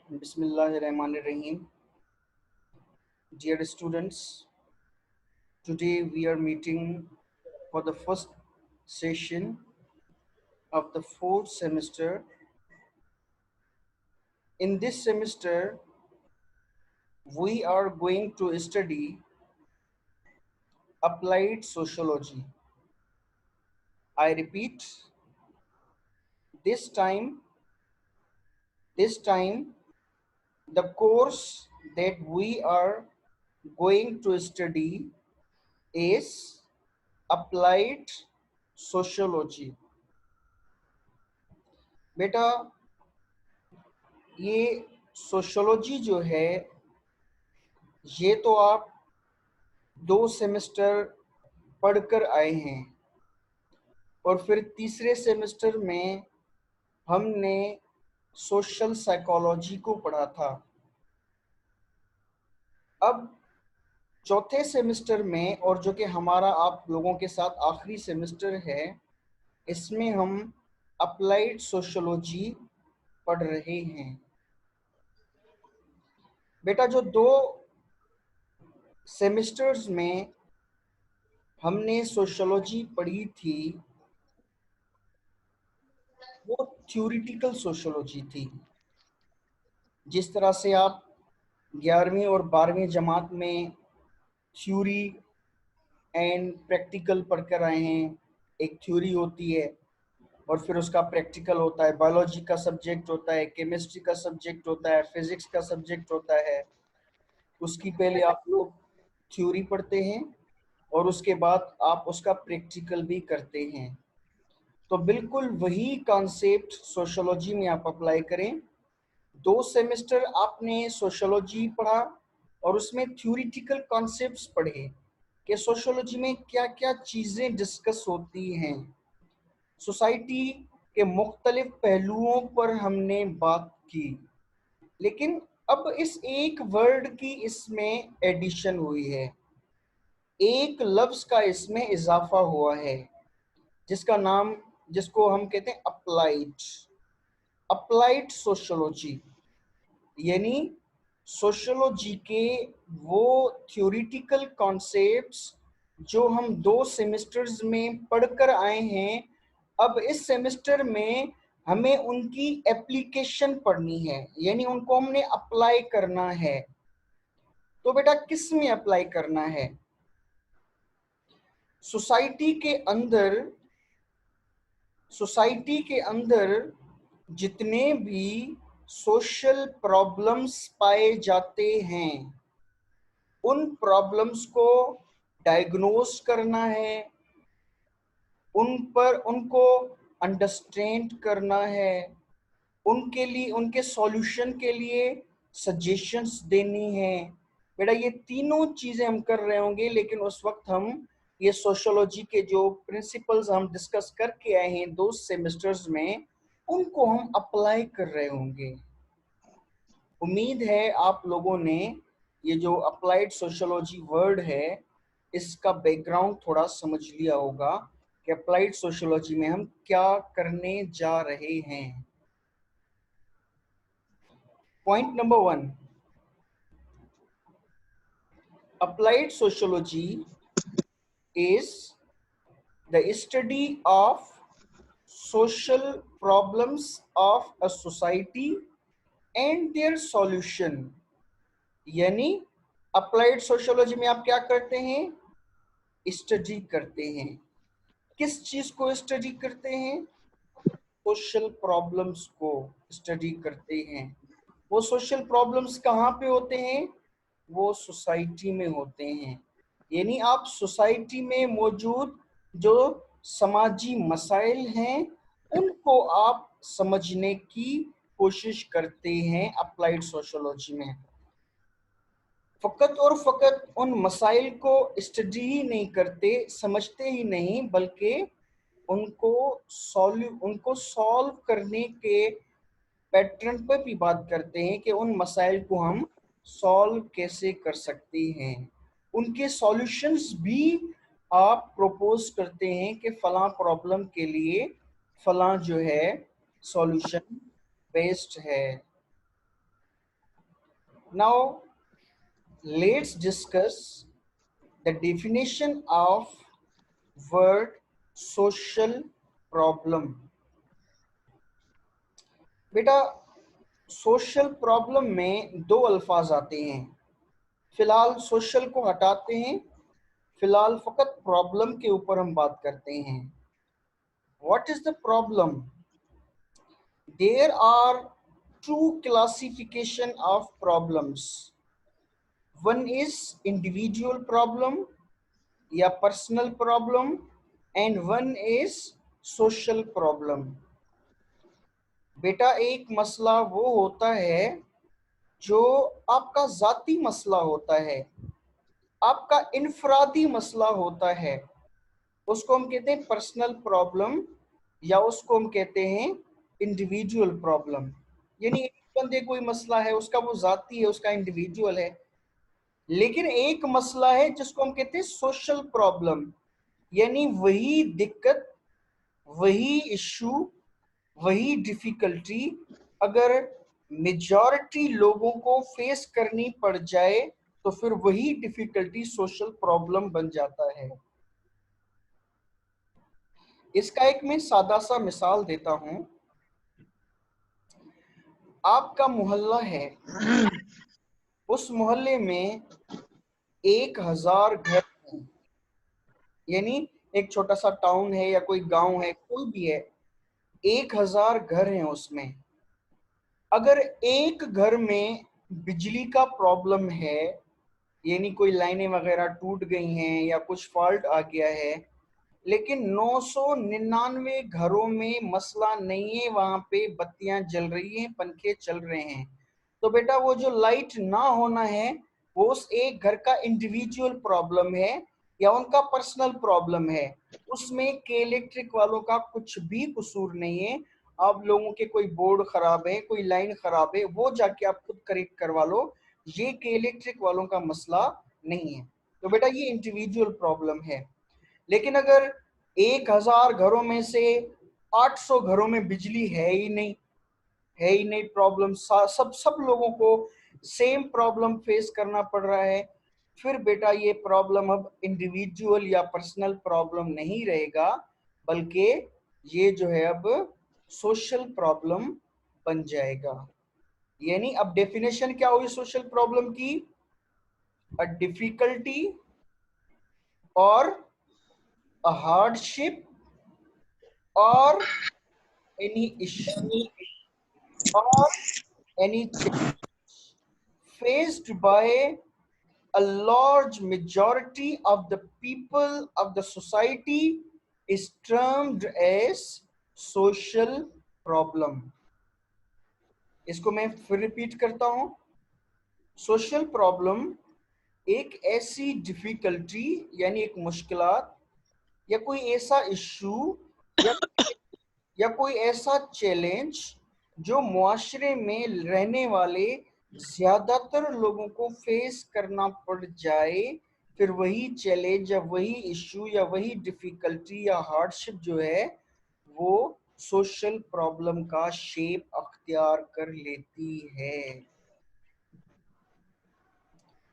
Bismillahirrahmanirrahim. Dear students, today we are meeting for the first session of the fourth semester. In this semester, we are going to study applied sociology. I repeat, this time, the course that we are going to study is applied sociology. बेटा ये sociology जो है ये तो आप 2 semester पढ़कर आए हैं और फिर तीसरे सेमेस्टर में हमने सोशल साइकोलॉजी को पढ़ा था। अब चौथे सेमेस्टर में, और जो कि हमारा आप लोगों के साथ आखिरी सेमेस्टर है, इसमें हम अप्लाइड सोशोलॉजी पढ़ रहे हैं। बेटा जो 2 सेमेस्टर्स में हमने सोशोलॉजी पढ़ी थी वो थ्योरिटिकल सोशोलॉजी थी। जिस तरह से आप 11वीं और 12वीं जमात में थ्योरी एंड प्रैक्टिकल पढ़कर आए हैं, एक थ्योरी होती है और फिर उसका प्रैक्टिकल होता है, बायोलॉजी का सब्जेक्ट होता है, केमिस्ट्री का सब्जेक्ट होता है, फिजिक्स का सब्जेक्ट होता है। उसकी पहले आप लोग थ्योरी पढ़ते हैं और उसके बाद आप उसका प्रैक्टिकल भी करते हैं। तो बिल्कुल वही कॉन्सेप्ट सोशोलॉजी में आप अप्लाई करें। 2 सेमेस्टर आपने सोशोलॉजी पढ़ा और उसमें थ्योरिटिकल कॉन्सेप्ट्स पढ़े कि सोशोलॉजी में क्या क्या चीज़ें डिस्कस होती हैं। सोसाइटी के मुख्तलिफ पहलुओं पर हमने बात की, लेकिन अब इस एक वर्ड की इसमें एडिशन हुई है, एक लफ्ज़ का इसमें इजाफा हुआ है जिसको हम कहते हैं अप्लाइड सोशोलॉजी। यानी सोशोलॉजी के वो थ्योरिटिकल कॉन्सेप्ट्स जो हम 2 सेमेस्टर्स में पढ़कर आए हैं, अब इस सेमेस्टर में हमें उनकी एप्लीकेशन पढ़नी है, यानी उनको हमने अप्लाई करना है। तो बेटा किस में अप्लाई करना है? सोसाइटी के अंदर जितने भी सोशल प्रॉब्लम्स पाए जाते हैं उन प्रॉब्लम्स को डायग्नोज करना है, उनको अंडरस्टैंड करना है, उनके सॉल्यूशन के लिए सजेशंस देनी है। बेटा ये तीनों चीजें हम कर रहे होंगे, लेकिन उस वक्त हम ये सोशोलॉजी के जो प्रिंसिपल्स हम डिस्कस करके आए हैं 2 सेमेस्टर्स में, उनको हम अप्लाई कर रहे होंगे। उम्मीद है आप लोगों ने ये जो अप्लाइड सोशोलॉजी वर्ड है इसका बैकग्राउंड थोड़ा समझ लिया होगा कि अप्लाइड सोशोलॉजी में हम क्या करने जा रहे हैं। Point number 1, applied sociology is the study of social problems of a society and their solution। यानी अप्लाइड सोशोलॉजी में आप क्या करते हैं? स्टडी करते हैं। किस चीज को स्टडी करते हैं? सोशल प्रॉब्लम्स को स्टडी करते हैं। वो सोशल प्रॉब्लम्स कहाँ पे होते हैं? वो सोसाइटी में होते हैं। यानी आप सोसाइटी में मौजूद जो समाजी मसाइल हैं उनको आप समझने की कोशिश करते हैं अप्लाइड सोशोलॉजी में। फकत और फकत उन मसाइल को स्टडी ही नहीं करते, समझते ही नहीं, बल्कि उनको सॉल्व करने के पैटर्न पर भी बात करते हैं कि उन मसाइल को हम सॉल्व कैसे कर सकते हैं। उनके सॉल्यूशंस भी आप प्रपोज करते हैं कि फलां प्रॉब्लम के लिए फलां जो है सॉल्यूशन बेस्ड है। Now let's discuss the definition of word social problem. बेटा सोशल प्रॉब्लम में दो अल्फाज आते हैं। फिलहाल सोशल को हटाते हैं, फिलहाल फकत प्रॉब्लम के ऊपर हम बात करते हैं। What is the problem? There are two classification of problems. One is individual problem या personal problem and one is social problem. बेटा एक मसला वो होता है जो आपका जाती मसला होता है, आपका इनफरादी मसला होता है, उसको हम कहते हैं पर्सनल प्रॉब्लम या उसको हम कहते हैं इंडिविजुअल प्रॉब्लम। यानी एक बंदे कोई मसला है, उसका वो जाती है, उसका इंडिविजुअल है। लेकिन एक मसला है जिसको हम कहते हैं सोशल प्रॉब्लम, यानी वही दिक्कत, वही इशू, वही डिफिकल्टी अगर मेजॉरिटी लोगों को फेस करनी पड़ जाए तो फिर वही डिफिकल्टी सोशल प्रॉब्लम बन जाता है। इसका एक मैं सादा सा मिसाल देता हूं। आपका मोहल्ला है, उस मोहल्ले में 1000 घर हैं, यानी एक छोटा सा टाउन है या कोई गांव है, कोई भी है, 1000 घर हैं उसमें। अगर एक घर में बिजली का प्रॉब्लम है, यानी कोई लाइनें वगैरह टूट गई हैं या कुछ फॉल्ट आ गया है, लेकिन 999 घरों में मसला नहीं है, वहां पे बत्तियां जल रही हैं, पंखे चल रहे हैं, तो बेटा वो जो लाइट ना होना है वो उस एक घर का इंडिविजुअल प्रॉब्लम है या उनका पर्सनल प्रॉब्लम है। उसमें के इलेक्ट्रिक वालों का कुछ भी कसूर नहीं है। आप लोगों के कोई बोर्ड खराब है, कोई लाइन खराब है, वो जाके आप खुद करेक्ट करवा लो, ये के इलेक्ट्रिक वालों का मसला नहीं है। तो बेटा ये इंडिविजुअल प्रॉब्लम है। लेकिन अगर 1000 घरों में से 800 घरों में बिजली है ही नहीं, है ही नहीं, प्रॉब्लम सब लोगों को सेम प्रॉब्लम फेस करना पड़ रहा है, फिर बेटा ये प्रॉब्लम अब इंडिविजुअल या पर्सनल प्रॉब्लम नहीं रहेगा, बल्कि ये जो है अब सोशल प्रॉब्लम बन जाएगा। यानी अब डेफिनेशन क्या हुई सोशल प्रॉब्लम की? अ डिफिकल्टी और अ हार्डशिप और any issue or any challenge faced by a large majority of the people of the society is termed as social problem. इसको मैं फिर रिपीट करता हूं। सोशल प्रॉब्लम एक ऐसी डिफिकल्टी यानी एक मुश्किलात या कोई ऐसा इशू या कोई ऐसा चैलेंज जो मुआशरे में रहने वाले ज्यादातर लोगों को फेस करना पड़ जाए, फिर वही चैलेंज या वही इशू या वही डिफिकल्टी या हार्डशिप जो है वो सोशल प्रॉब्लम का शेप अख्तियार कर लेती है।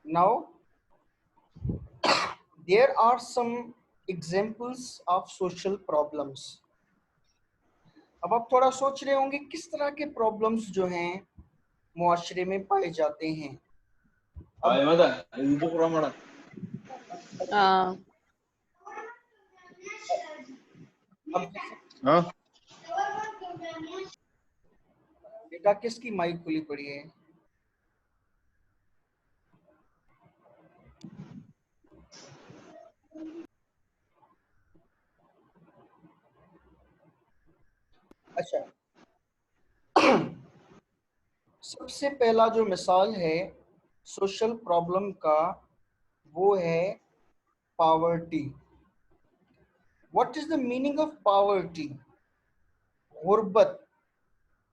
Now there are some examples of social problems. अब आप थोड़ा सोच रहे होंगे किस तरह के प्रॉब्लम्स जो हैं मुआशरे में पाए जाते हैं। अब बेटा किसकी माइक खुली पड़ी है? अच्छा, सबसे पहला जो मिसाल है सोशल प्रॉब्लम का वो है poverty. What is the meaning of poverty? गुर्बत।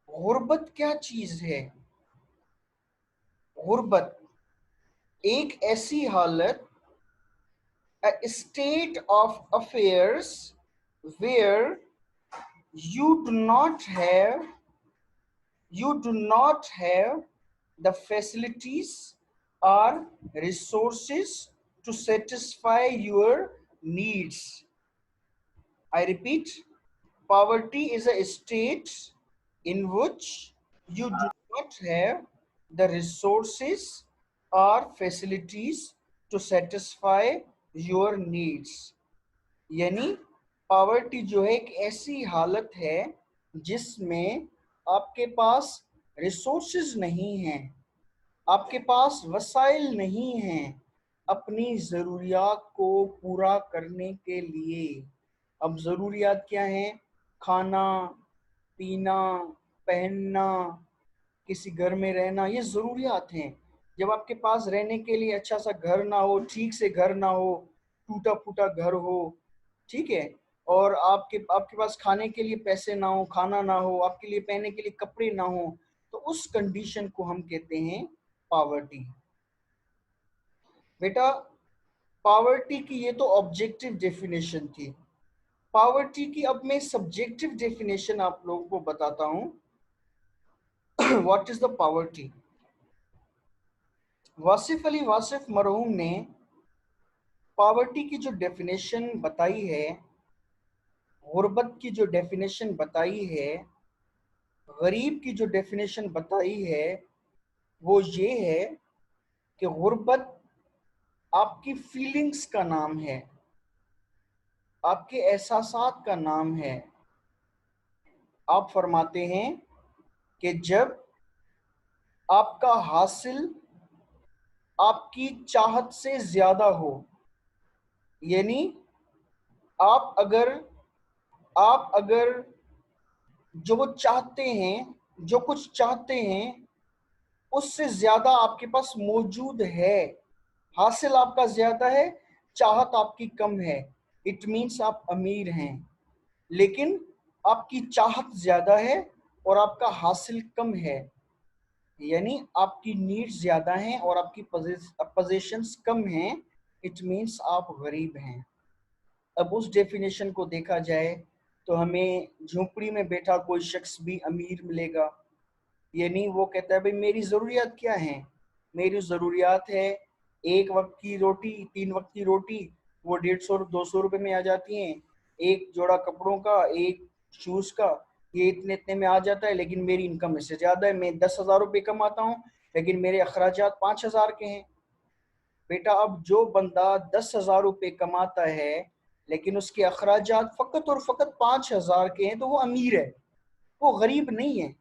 गुर्बत क्या चीज है? गुर्बत एक ऐसी हालत, a state of affairs where you do not have the facilities or resources to satisfy your needs. I repeat, poverty is a state in which you do not have the resources or facilities to satisfy your needs. यानी poverty जो है एक ऐसी हालत है जिसमें आपके पास resources नहीं हैं, आपके पास वसाइल नहीं हैं अपनी ज़रूरियात को पूरा करने के लिए। अब ज़रूरियात क्या हैं? खाना, पीना, पहनना, किसी घर में रहना, ये ज़रूरियात हैं। जब आपके पास रहने के लिए अच्छा सा घर ना हो, ठीक से घर ना हो, टूटा फूटा घर हो, ठीक है, और आपके आपके पास खाने के लिए पैसे ना हो, खाना ना हो, आपके लिए पहनने के लिए कपड़े ना हो, तो उस कंडीशन को हम कहते हैं पावर्टी। बेटा, पावर्टी की ये तो ऑब्जेक्टिव डेफिनेशन थी। पावर्टी की अब मैं सब्जेक्टिव डेफिनेशन आप लोगों को बताता हूं। What is the poverty? Wasif Ali Wasif मरहूम ने पावर्टी की जो डेफिनेशन बताई है, गुर्बत की जो डेफिनेशन बताई है, गरीब की जो डेफिनेशन बताई है, वो ये है कि गुर्बत आपकी फीलिंग्स का नाम है, आपके एहसासात का नाम है। आप फरमाते हैं कि जब आपका हासिल आपकी चाहत से ज्यादा हो, यानी आप अगर जो चाहते हैं, जो कुछ चाहते हैं, उससे ज्यादा आपके पास मौजूद है, हासिल आपका ज्यादा है, चाहत आपकी कम है, इट मीन्स आप अमीर हैं। लेकिन आपकी चाहत ज्यादा है और आपका हासिल कम है, यानी आपकी नीड्स ज्यादा हैं और आपकी पोजीशंस कम हैं, इट मीन्स आप गरीब हैं। अब उस डेफिनेशन को देखा जाए तो हमें झोपड़ी में बैठा कोई शख्स भी अमीर मिलेगा। यानी वो कहता है भाई मेरी ज़रूरियात क्या हैं? मेरी ज़रूरियात है एक वक्त की रोटी, 3 वक्त की रोटी, वो 150-200 रुपये में आ जाती हैं। एक जोड़ा कपड़ों का, एक शूज़ का, ये इतने इतने में आ जाता है। लेकिन मेरी इनकम इससे ज़्यादा है, मैं 10,000 रुपये कमाता हूँ, लेकिन मेरे अखराजात 5,000 के हैं। बेटा, अब जो बंदा 10,000 रुपये कमाता है लेकिन उसके अखराजात फ़कत और फ़कत 5,000 के हैं, तो वो अमीर है, वो गरीब नहीं है।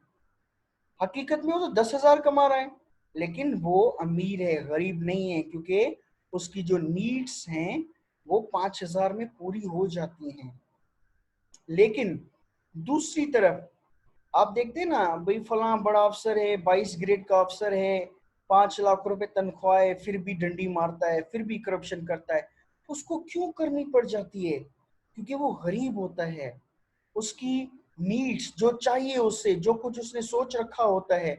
हकीकत में वो तो 10,000 कमा रहा है, लेकिन वो अमीर है, गरीब नहीं है, क्योंकि उसकी जो नीड्स हैं वो 5,000 में पूरी हो जाती हैं। लेकिन दूसरी तरफ आप देखते हैं ना, भाई फला बड़ा अफसर है, 22 ग्रेड का अफसर है, 5 लाख रुपए तनख्वाह है, फिर भी डंडी मारता है, फिर भी करप्शन करता है। उसको क्यों करनी पड़ जाती है? क्योंकि वो गरीब होता है। उसकी नीड्स जो चाहिए, उससे जो कुछ उसने सोच रखा होता है,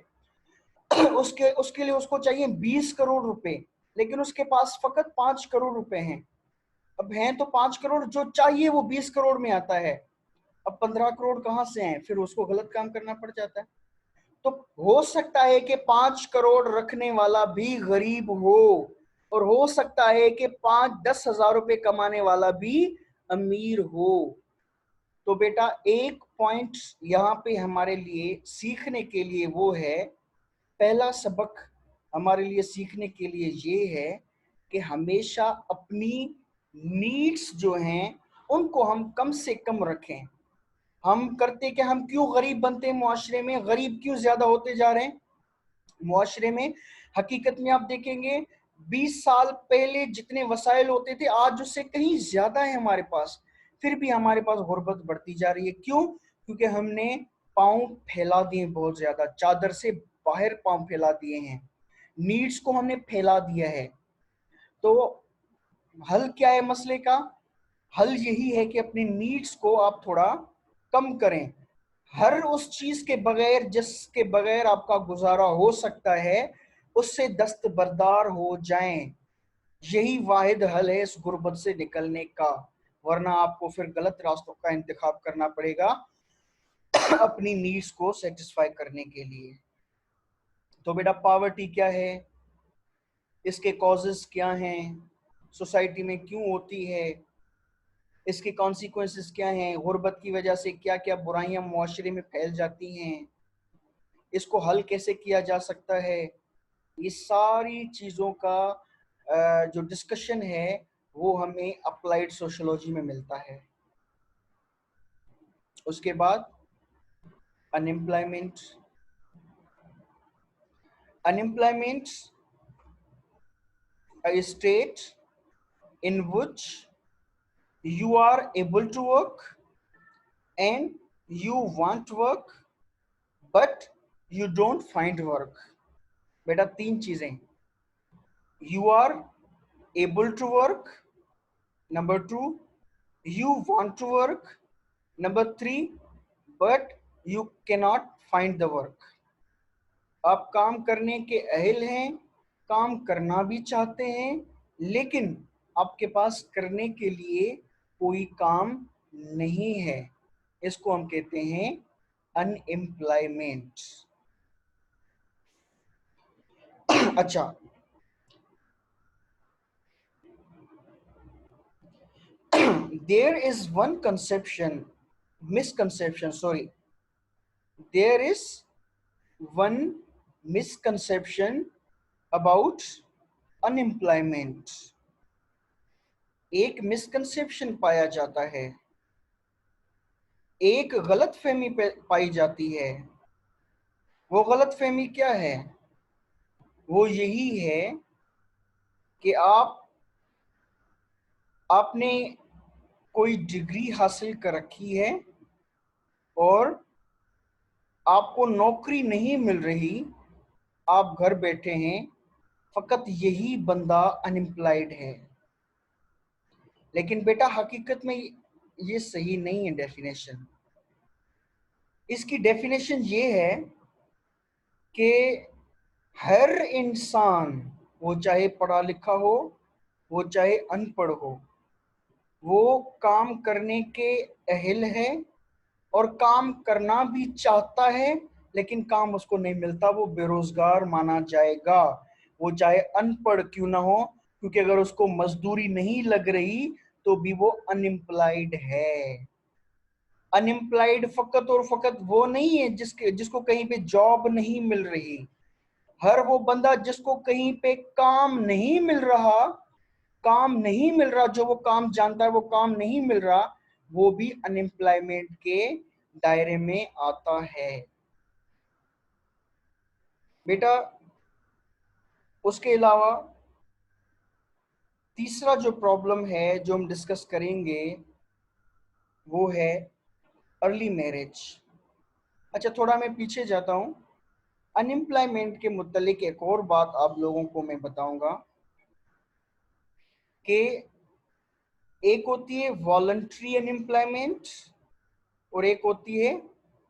उसके उसके लिए उसको चाहिए 20 करोड़ रुपए, लेकिन उसके पास फकत 5 करोड़ रुपए हैं। अब हैं तो 5 करोड़, जो चाहिए वो 20 करोड़ में आता है। अब 15 करोड़ कहाँ से हैं? फिर उसको गलत काम करना पड़ जाता है। तो हो सकता है कि 5 करोड़ रखने वाला भी गरीब हो, और हो सकता है कि 5-10 हजार रुपए कमाने वाला भी अमीर हो। तो बेटा, एक पॉइंट यहाँ पे हमारे लिए सीखने के लिए वो है, पहला सबक हमारे लिए सीखने के लिए ये है कि हमेशा अपनी नीड्स जो हैं उनको हम कम से कम रखें। हम करते कि हम क्यों गरीब बनते हैं, मुआशरे में गरीब क्यों ज्यादा होते जा रहे हैं मुआशरे में? हकीकत में आप देखेंगे 20 साल पहले जितने वसाइल होते थे आज उससे कहीं ज्यादा है हमारे पास, फिर भी हमारे पास गुर्बत बढ़ती जा रही है। क्यों? क्योंकि हमने पांव फैला दिए, बहुत ज्यादा चादर से बाहर पांव फैला दिए हैं, नीड्स को हमने फैला दिया है। तो हल क्या है मसले का? हल यही है कि अपनी नीड्स को आप थोड़ा कम करें। हर उस चीज के बगैर जिसके बगैर आपका गुजारा हो सकता है, उससे दस्तबरदार हो जाएं। यही वाहिद हल है इस गुर्बत से निकलने का, वरना आपको फिर गलत रास्तों का इंतखाब करना पड़ेगा अपनी नीड्स को सेटिस्फाई करने के लिए। तो बेटा पॉवर्टी क्या है, इसके कॉजेस क्या हैं, सोसाइटी में क्यों होती है, इसके कॉन्सिक्वेंसेस क्या हैं, गुर्बत की वजह से क्या क्या बुराइयां मुआशरे में फैल जाती हैं, इसको हल कैसे किया जा सकता है, ये सारी चीज़ों का जो डिस्कशन है वो हमें अप्लाइड सोशोलॉजी में मिलता है। उसके बाद unemployment. Unemployment a state in which you are able to work and you want work but you don't find work। बेटा तीन चीजें, you are able to work, number two you want to work, number three but you cannot find the work। आप काम करने के अहल हैं, काम करना भी चाहते हैं, लेकिन आपके पास करने के लिए कोई काम नहीं है, इसको हम कहते हैं अनएम्प्लॉयमेंट। अच्छा, there is one misconception, sorry, there is one misconception about unemployment। एक मिसकंसेप्शन पाया जाता है, एक गलतफहमी पाई जाती है। वो गलतफहमी क्या है? वो यही है कि आपने कोई डिग्री हासिल कर रखी है और आपको नौकरी नहीं मिल रही, आप घर बैठे हैं, फकत यही बंदा अनएम्प्लॉयड है। लेकिन बेटा हकीकत में ये सही नहीं है डेफिनेशन। इसकी डेफिनेशन ये है कि हर इंसान, वो चाहे पढ़ा लिखा हो, वो चाहे अनपढ़ हो, वो काम करने के अहल है और काम करना भी चाहता है, लेकिन काम उसको नहीं मिलता, वो बेरोजगार माना जाएगा, वो चाहे अनपढ़ क्यों ना हो, क्योंकि अगर उसको मजदूरी नहीं लग रही तो भी वो अनएम्प्लॉयड है। अनएम्प्लॉयड फकत और फकत वो नहीं है जिसको कहीं पे जॉब नहीं मिल रही। हर वो बंदा जिसको कहीं पे काम नहीं मिल रहा, जो वो काम जानता है वो काम नहीं मिल रहा, वो भी अनएम्प्लॉयमेंट के दायरे में आता है। बेटा उसके अलावा तीसरा जो प्रॉब्लम है जो हम डिस्कस करेंगे वो है अर्ली मैरिज। अच्छा, थोड़ा मैं पीछे जाता हूँ। अनएम्प्लॉयमेंट के मुतालिक एक और बात आप लोगों को मैं बताऊंगा कि एक होती है वॉलंटरी अनएम्प्लॉयमेंट और एक होती है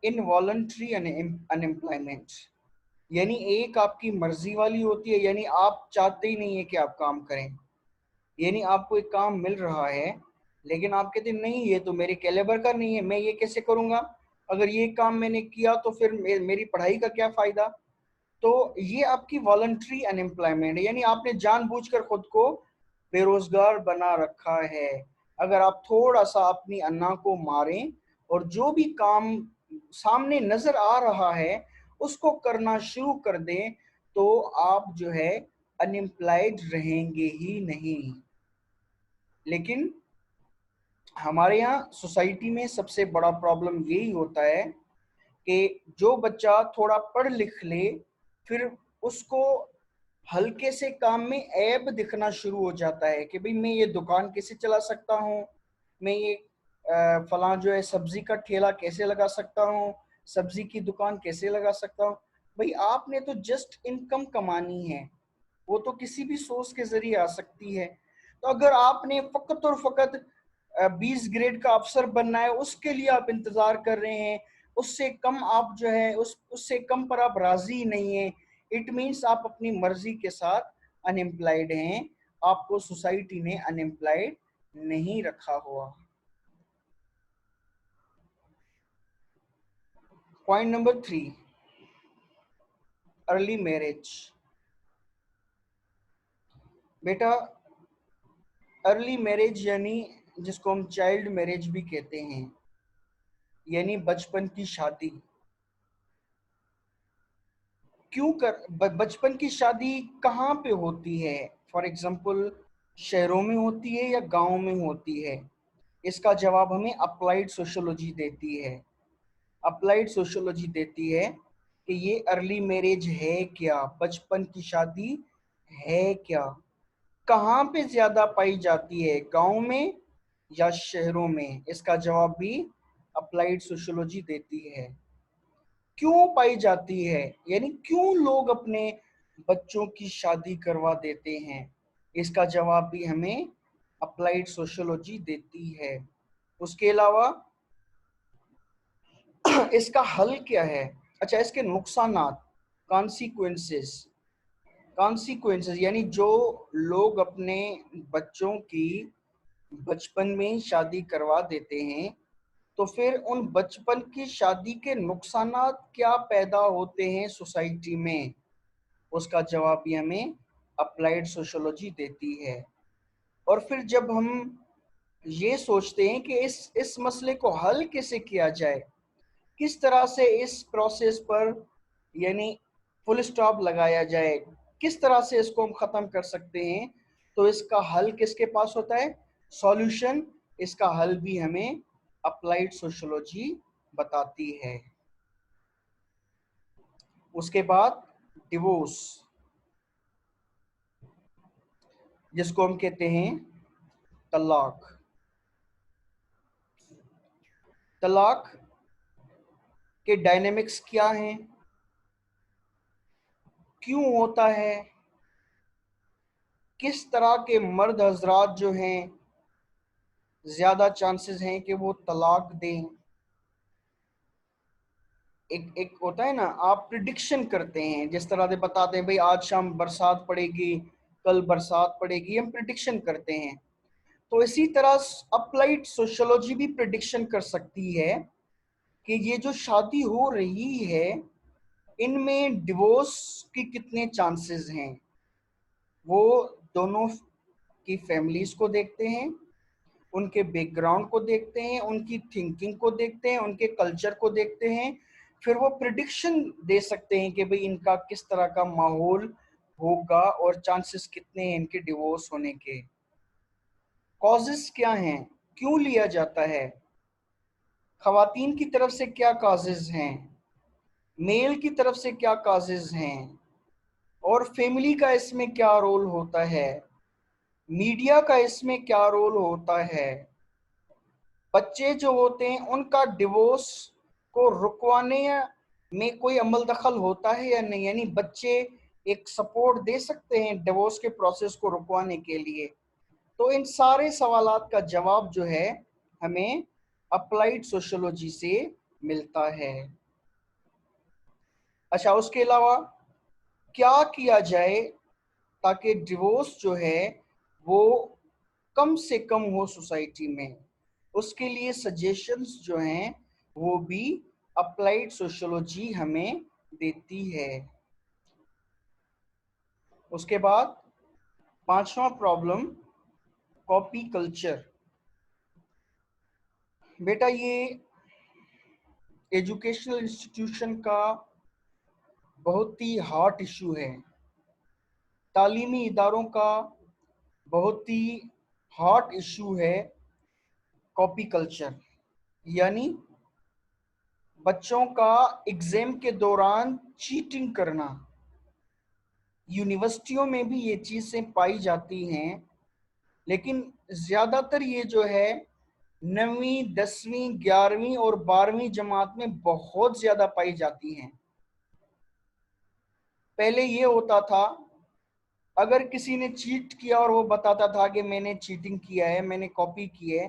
इनवॉलंटरी अनएम्प्लॉयमेंट। यानी एक आपकी मर्जी वाली होती है, यानी आप चाहते ही नहीं है कि आप काम करें, यानी आपको एक काम मिल रहा है लेकिन आप कहते नहीं ये तो मेरे कैलिबर का नहीं है, मैं ये कैसे करूंगा, अगर ये काम मैंने किया तो फिर मेरी पढ़ाई का क्या फायदा। तो ये आपकी वॉलंटरी अनएम्प्लॉयमेंट है, यानी आपने जानबूझकर खुद को बेरोजगार बना रखा है। अगर आप थोड़ा सा अपनी अन्ना को मारें और जो भी काम सामने नजर आ रहा है उसको करना शुरू कर दें तो आप जो है अनएम्प्लॉयड रहेंगे ही नहीं। लेकिन हमारे यहाँ सोसाइटी में सबसे बड़ा प्रॉब्लम यही होता है कि जो बच्चा थोड़ा पढ़ लिख ले फिर उसको हल्के से काम में ऐब दिखना शुरू हो जाता है कि भाई मैं ये दुकान कैसे चला सकता हूँ, मैं ये फलां जो है सब्जी का ठेला कैसे लगा सकता हूँ, सब्जी की दुकान कैसे लगा सकता हूँ। भाई आपने तो जस्ट इनकम कमानी है, वो तो किसी भी सोर्स के जरिए आ सकती है। तो अगर आपने फकत और फकत 20 ग्रेड का अफसर बनना है उसके लिए आप इंतजार कर रहे हैं, उससे कम आप जो है उससे कम पर आप राजी नहीं है, इट मीन्स आप अपनी मर्जी के साथ अनएम्प्लॉयड हैं, आपको सोसाइटी ने अनएम्प्लॉयड नहीं रखा हुआ। Point number 3, early marriage. बेटा अर्ली मैरिज यानी जिसको हम चाइल्ड मैरिज भी कहते हैं, यानी बचपन की शादी। बचपन की शादी कहाँ पे होती है? फॉर एग्जाम्पल शहरों में होती है या गांव में होती है? इसका जवाब हमें अप्लाइड सोशियोलॉजी देती है। अप्लाइड सोशियोलॉजी देती है कि ये अर्ली मैरिज है क्या, बचपन की शादी है क्या, कहाँ पे ज्यादा पाई जाती है, गांव में या शहरों में? इसका जवाब भी अप्लाइड सोशियोलॉजी देती है। क्यों पाई जाती है, यानी क्यों लोग अपने बच्चों की शादी करवा देते हैं, इसका जवाब भी हमें अप्लाइड सोशियोलॉजी देती है। उसके अलावा इसका हल क्या है? अच्छा, इसके नुकसानात, कॉन्सिक्वेंसेस। कॉन्सिक्वेंसेस यानी जो लोग अपने बच्चों की बचपन में शादी करवा देते हैं, तो फिर उन बचपन की शादी के नुकसानात क्या पैदा होते हैं सोसाइटी में, उसका जवाब भी हमें अप्लाइड सोशियोलॉजी देती है। और फिर जब हम ये सोचते हैं कि इस मसले को हल कैसे किया जाए, किस तरह से इस प्रोसेस पर यानी फुल स्टॉप लगाया जाए, किस तरह से इसको हम ख़त्म कर सकते हैं, तो इसका हल किसके पास होता है? सॉल्यूशन। इसका हल भी हमें अप्लाइड सोशियोलॉजी बताती है। उसके बाद डिवोर्स, जिसको हम कहते हैं तलाक। तलाक के डायनेमिक्स क्या हैं, क्यों होता है, किस तरह के मर्द हजरात जो हैं ज्यादा चांसेस हैं कि वो तलाक दें। एक एक होता है ना, आप प्रिडिक्शन करते हैं, जिस तरह से बताते हैं भाई आज शाम बरसात पड़ेगी, कल बरसात पड़ेगी, हम प्रिडिक्शन करते हैं। तो इसी तरह अप्लाइड सोशियोलॉजी भी प्रिडिक्शन कर सकती है कि ये जो शादी हो रही है इनमें डिवोर्स की कितने चांसेस हैं। वो दोनों की फैमिलीज को देखते हैं, उनके बैकग्राउंड को देखते हैं, उनकी थिंकिंग को देखते हैं, उनके कल्चर को देखते हैं, फिर वो प्रिडिक्शन दे सकते हैं कि भाई इनका किस तरह का माहौल होगा और चांसेस कितने हैं इनके डिवोर्स होने के। कॉजेस क्या हैं, क्यों लिया जाता है, खवातीन की तरफ से क्या कॉजेज हैं, मेल की तरफ से क्या कॉजेज हैं, और फैमिली का इसमें क्या रोल होता है, मीडिया का इसमें क्या रोल होता है, बच्चे जो होते हैं उनका डिवोर्स को रुकवाने में कोई अमल दखल होता है या नहीं, यानी बच्चे एक सपोर्ट दे सकते हैं डिवोर्स के प्रोसेस को रुकवाने के लिए। तो इन सारे सवालात का जवाब जो है हमें अप्लाइड सोशियोलॉजी से मिलता है। अच्छा, उसके अलावा क्या किया जाए ताकि डिवोर्स जो है वो कम से कम हो सोसाइटी में, उसके लिए सजेशंस जो हैं वो भी अप्लाइड सोशियोलॉजी हमें देती है। उसके बाद पांचवा प्रॉब्लम, कॉपी कल्चर। बेटा ये एजुकेशनल इंस्टीट्यूशन का बहुत ही हॉट इशू है, तालीमी इदारों का बहुत ही हॉट इशू है कॉपी कल्चर। यानी बच्चों का एग्जाम के दौरान चीटिंग करना। यूनिवर्सिटियों में भी ये चीज़ें पाई जाती हैं, लेकिन ज़्यादातर ये जो है 9वीं 10वीं 11वीं और 12वीं जमात में बहुत ज़्यादा पाई जाती हैं। पहले ये होता था अगर किसी ने चीट किया और वो बताता था कि मैंने चीटिंग किया है, मैंने कॉपी की है,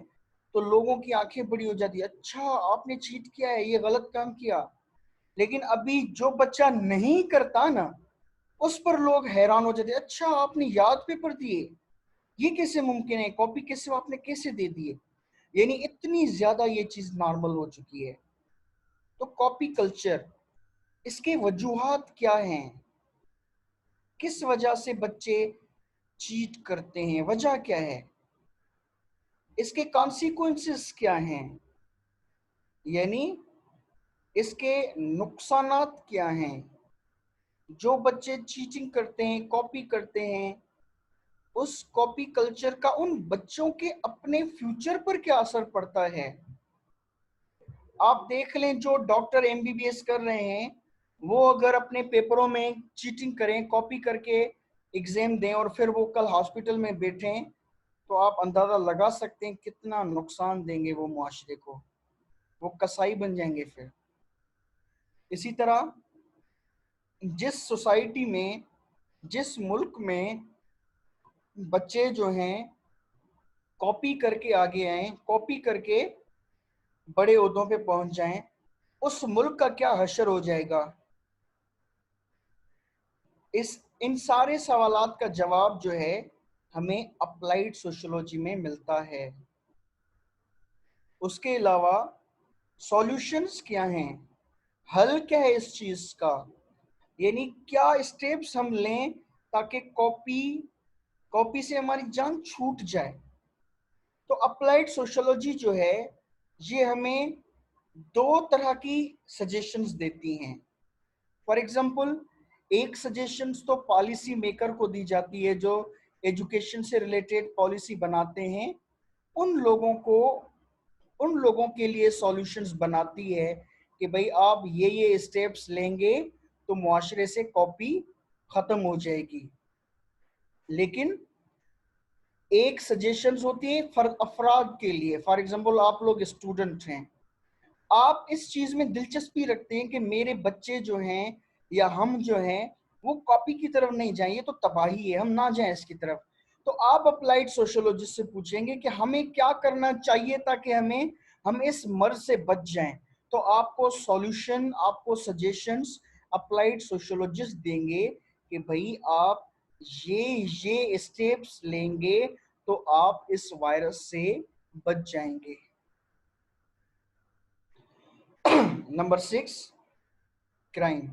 तो लोगों की आंखें बड़ी हो जाती, अच्छा आपने चीट किया है, ये गलत काम किया। लेकिन अभी जो बच्चा नहीं करता ना, उस पर लोग हैरान हो जाते, अच्छा आपने याद पेपर दिए, ये कैसे मुमकिन है, कॉपी कैसे आपने कैसे दे दिए। यानी इतनी ज्यादा ये चीज नॉर्मल हो चुकी है। तो कॉपी कल्चर, इसके वजूहात क्या हैं? किस वजह से बच्चे चीट करते हैं, वजह क्या है, इसके कॉन्सिक्वेंसेस क्या हैं, यानी इसके नुकसानात क्या हैं। जो बच्चे चीटिंग करते हैं, कॉपी करते हैं, उस कॉपी कल्चर का उन बच्चों के अपने फ्यूचर पर क्या असर पड़ता है। आप देख लें, जो डॉक्टर एमबीबीएस कर रहे हैं, वो अगर अपने पेपरों में चीटिंग करें, कॉपी करके एग्जाम दें और फिर वो कल हॉस्पिटल में बैठें, तो आप अंदाजा लगा सकते हैं कितना नुकसान देंगे वो मुआशरे को। वो कसाई बन जाएंगे फिर। इसी तरह जिस सोसाइटी में, जिस मुल्क में बच्चे जो हैं कॉपी करके आगे आए, कॉपी करके बड़े ओहदों पे पहुंच जाएं, उस मुल्क का क्या हशर हो जाएगा। इन सारे सवालात का जवाब जो है हमें अप्लाइड सोशियोलॉजी में मिलता है। उसके अलावा सॉल्यूशंस क्या हैं, हल क्या है इस चीज का, यानी क्या स्टेप्स हम लें ताकि कॉपी कॉपी से हमारी जान छूट जाए। तो अप्लाइड सोशियोलॉजी जो है ये हमें दो तरह की सजेशंस देती हैं। फॉर एग्जांपल, एक सजेशंस तो पॉलिसी मेकर को दी जाती है, जो एजुकेशन से रिलेटेड पॉलिसी बनाते हैं, उन लोगों को, उन लोगों के लिए सॉल्यूशंस बनाती है कि भाई आप ये स्टेप्स लेंगे तो मुआशरे से कॉपी खत्म हो जाएगी। लेकिन एक सजेशंस होती है अफराद के लिए। फॉर एग्जांपल, आप लोग स्टूडेंट हैं, आप इस चीज में दिलचस्पी रखते हैं कि मेरे बच्चे जो हैं या हम जो हैं वो कॉपी की तरफ नहीं जाएं, ये तो तबाही है, हम ना जाएं इसकी तरफ। तो आप अप्लाइड सोशियोलॉजिस्ट से पूछेंगे कि हमें क्या करना चाहिए ताकि हम इस मर्ज से बच जाएं। तो आपको सॉल्यूशन, आपको सजेशंस अप्लाइड सोशियोलॉजिस्ट देंगे कि भाई आप ये स्टेप्स लेंगे तो आप इस वायरस से बच जाएंगे। Number 6, crime.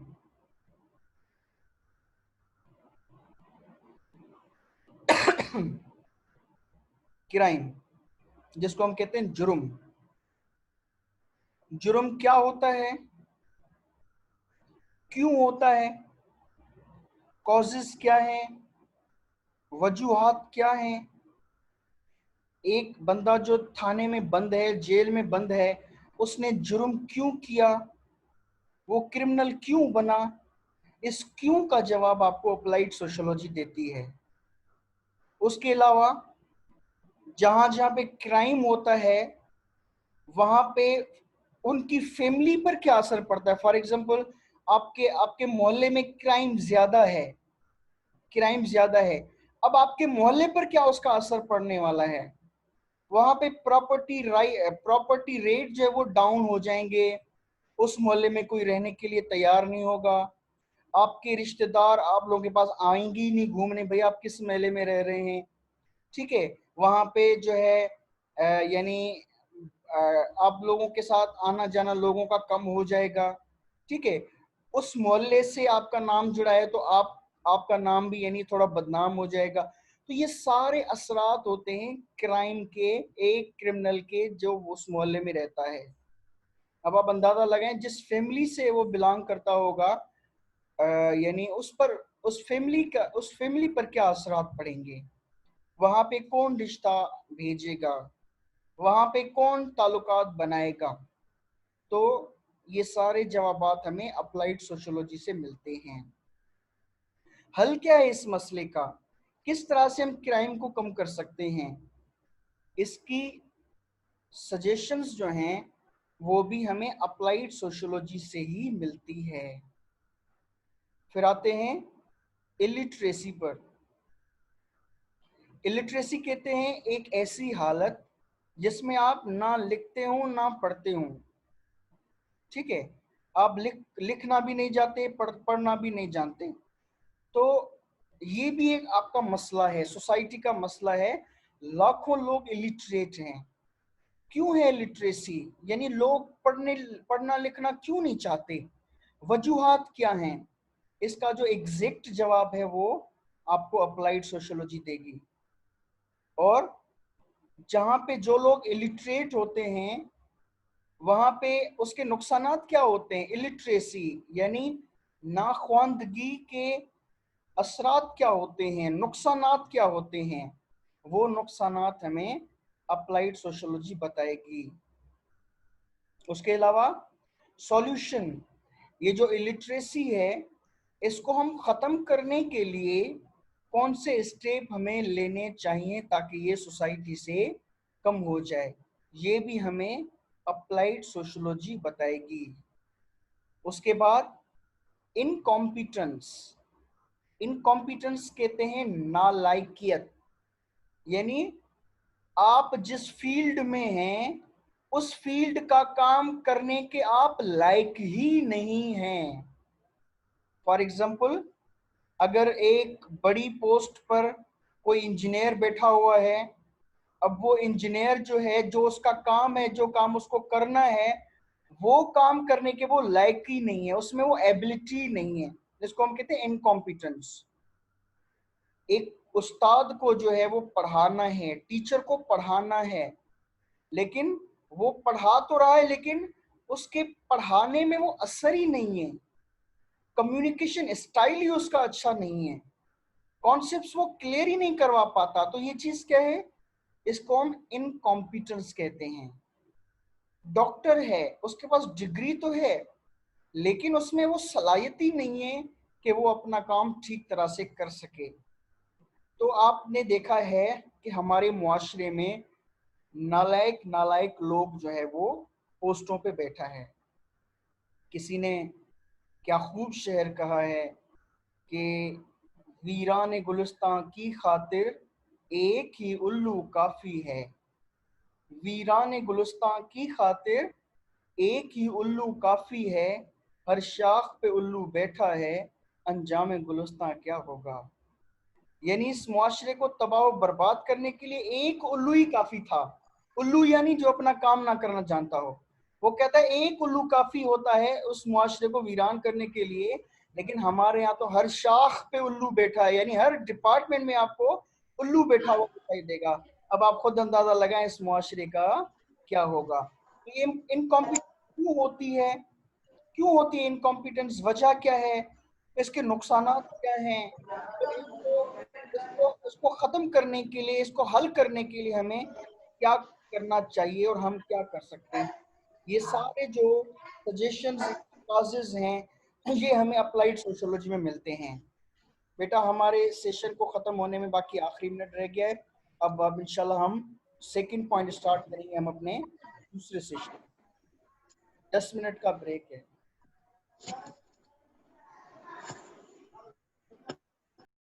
क्राइम जिसको हम कहते हैं जुर्म। जुर्म क्या होता है, क्यों होता है, कॉजेस क्या है, वजूहात क्या है। एक बंदा जो थाने में बंद है, जेल में बंद है, उसने जुर्म क्यों किया, वो क्रिमिनल क्यों बना, इस क्यों का जवाब आपको अप्लाइड सोशियोलॉजी देती है। उसके अलावा जहां जहां पे क्राइम होता है वहां पे उनकी फैमिली पर क्या असर पड़ता है। फॉर एग्जांपल, आपके आपके मोहल्ले में क्राइम ज्यादा है, अब आपके मोहल्ले पर क्या उसका असर पड़ने वाला है। वहां पे प्रॉपर्टी रेट जो है वो डाउन हो जाएंगे, उस मोहल्ले में कोई रहने के लिए तैयार नहीं होगा, आपके रिश्तेदार आप लोगों के पास आएंगे ही नहीं घूमने, भाई आप किस मोहल्ले में रह रहे हैं। ठीक है, वहां पे जो है यानी आप लोगों के साथ आना जाना लोगों का कम हो जाएगा। ठीक है, उस मोहल्ले से आपका नाम जुड़ा है तो आपका नाम भी यानी थोड़ा बदनाम हो जाएगा। तो ये सारे असरात होते हैं क्राइम के, एक क्रिमिनल के जो उस मोहल्ले में रहता है। अब आप अंदाजा लगाएं जिस फैमिली से वो बिलोंग करता होगा, यानी उस फैमिली पर क्या असरात पड़ेंगे, वहां पे कौन रिश्ता भेजेगा, वहां पे कौन ताल्लुकात बनाएगा। तो ये सारे जवाबात हमें अप्लाइड सोशियोलॉजी से मिलते हैं। हल क्या है इस मसले का, किस तरह से हम क्राइम को कम कर सकते हैं, इसकी सजेशंस जो हैं वो भी हमें अप्लाइड सोशियोलॉजी से ही मिलती है। फिर आते हैं इलिटरेसी पर। इलिटरेसी कहते हैं एक ऐसी हालत जिसमें आप ना लिखते हो ना पढ़ते हो। ठीक है, आप लिखना भी नहीं जाते, पढ़ना भी नहीं जानते। तो ये भी एक आपका मसला है, सोसाइटी का मसला है। लाखों लोग इलिटरेट हैं। क्यों है लिटरेसी, यानी लोग पढ़ना लिखना क्यों नहीं चाहते, वजूहात क्या हैं। इसका जो एग्जैक्ट जवाब है वो आपको अप्लाइड सोशियोलॉजी देगी। और जहां पे जो लोग इलिटरेट होते हैं वहां पे उसके नुकसानात क्या होते हैं, इलिटरेसी यानी नाख्वानदगी के असरात क्या होते हैं, नुकसानात क्या होते हैं, वो नुकसानात हमें अप्लाइड सोशियोलॉजी बताएगी। उसके अलावा सॉल्यूशन, ये जो इलिटरेसी है इसको हम खत्म करने के लिए कौन से स्टेप हमें लेने चाहिए ताकि ये सोसाइटी से कम हो जाए, ये भी हमें अप्लाइड सोशियोलॉजी बताएगी। उसके बाद इनकॉम्पिटेंस, इनकॉम्पिटेंस कहते हैं नालायकियत, यानी आप जिस फील्ड में हैं उस फील्ड का काम करने के आप लायक ही नहीं हैं। फॉर एग्जाम्पल, अगर एक बड़ी पोस्ट पर कोई इंजीनियर बैठा हुआ है, अब वो इंजीनियर जो है, जो उसका काम है, जो काम उसको करना है, वो काम करने के वो लायक ही नहीं है, उसमें वो एबिलिटी नहीं है, जिसको हम कहते हैं इनकॉम्पिटेंस। एक उस्ताद को जो है वो पढ़ाना है, टीचर को पढ़ाना है, लेकिन वो पढ़ा तो रहा है लेकिन उसके पढ़ाने में वो असर ही नहीं है, कम्युनिकेशन स्टाइल ही उसका अच्छा नहीं है, कॉन्सेप्ट्स वो क्लियर ही नहीं करवा पाता, तो ये चीज क्या है, इसको हम इनकॉम्पिटेंस कहते हैं। डॉक्टर है, उसके पास डिग्री तो है लेकिन उसमें वो सलाहियत ही नहीं है कि वो अपना काम ठीक तरह से कर सके। तो आपने देखा है कि हमारे मुआशरे में नालायक नालायक लोग जो है वो पोस्टों पे बैठा है। किसी ने क्या खूब शेर कहा है कि वीरान गुलिस्तां की खातिर एक ही उल्लू काफी है, वीरान गुलिस्तां की खातिर एक ही उल्लू काफी है, हर शाख पे उल्लू बैठा है, अंजाम गुलिस्तां क्या होगा। यानी इस मुआशरे को तबाह और बर्बाद करने के लिए एक उल्लू ही काफी था। उल्लू यानी जो अपना काम ना करना जानता हो। वो कहता है एक उल्लू काफी होता है उस मुआशरे को वीरान करने के लिए, लेकिन हमारे यहाँ तो हर शाख पे उल्लू बैठा है, यानी हर डिपार्टमेंट में आपको उल्लू बैठा हुआ दिखाई देगा। अब आप खुद अंदाजा लगाएं इस मुआशरे का क्या होगा। तो ये इनकॉम्पिटेंस क्यों होती है, क्यों होती है इनकॉम्पिटेंस, वजह क्या है, इसके नुकसानात क्या हैं, तो इसको इसको खत्म करने के लिए, इसको हल करने के लिए हमें क्या करना चाहिए और हम क्या कर सकते हैं, ये सारे जो सजेशंस क्लासेस हैं ये हमें अप्लाइड सोशियोलॉजी में मिलते हैं। बेटा हमारे सेशन को खत्म होने में बाकी आखिरी मिनट रह गया है। अब इंशाल्लाह हम सेकंड पॉइंट स्टार्ट करेंगे, हम अपने दूसरे सेशन। 10 मिनट का ब्रेक है।